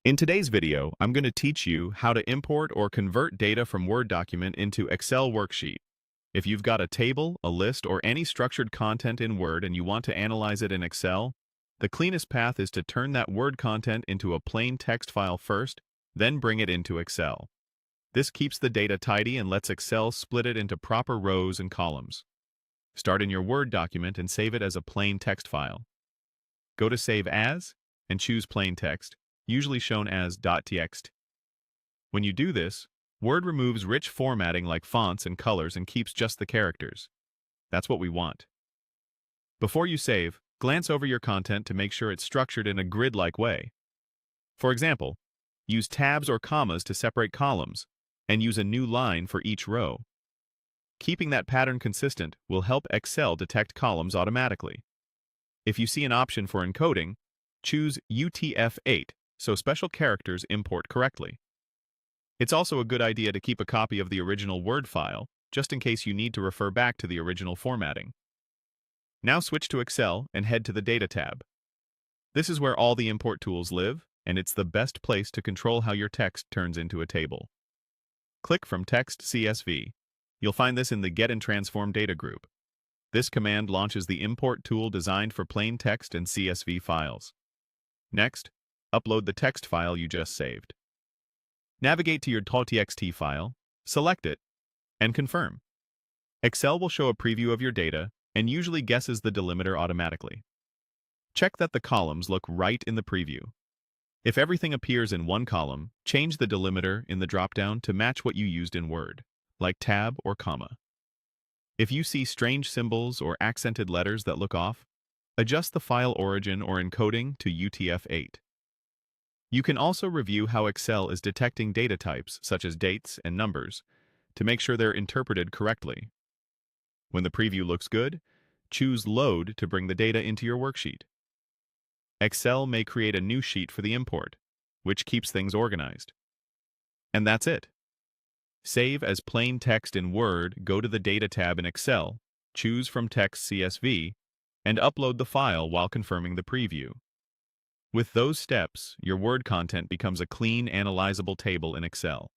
In today's video, I'm going to teach you how to import or convert data from Word document into Excel worksheet. If you've got a table, a list, or any structured content in Word and you want to analyze it in Excel, the cleanest path is to turn that Word content into a plain text file first, then bring it into Excel. This keeps the data tidy and lets Excel split it into proper rows and columns. Start in your Word document and save it as a plain text file. Go to Save As and choose Plain Text, usually shown as .txt. When you do this, Word removes rich formatting like fonts and colors and keeps just the characters. That's what we want. Before you save, glance over your content to make sure it's structured in a grid-like way. For example, use tabs or commas to separate columns, and use a new line for each row. Keeping that pattern consistent will help Excel detect columns automatically. If you see an option for encoding, choose UTF-8 so special characters import correctly. It's also a good idea to keep a copy of the original Word file, just in case you need to refer back to the original formatting. Now switch to Excel and head to the Data tab. This is where all the import tools live, and it's the best place to control how your text turns into a table. Click from Text CSV. You'll find this in the Get and Transform Data group. This command launches the import tool designed for plain text and CSV files. Next, upload the text file you just saved. Navigate to your .txt file, select it, and confirm. Excel will show a preview of your data and usually guesses the delimiter automatically. Check that the columns look right in the preview. If everything appears in one column, change the delimiter in the dropdown to match what you used in Word, like tab or comma. If you see strange symbols or accented letters that look off, adjust the file origin or encoding to UTF-8. You can also review how Excel is detecting data types, such as dates and numbers, to make sure they're interpreted correctly. When the preview looks good, choose Load to bring the data into your worksheet. Excel may create a new sheet for the import, which keeps things organized. And that's it. Save as plain text in Word, go to the Data tab in Excel, choose from Text CSV, and upload the file while confirming the preview. With those steps, your Word content becomes a clean, analyzable table in Excel.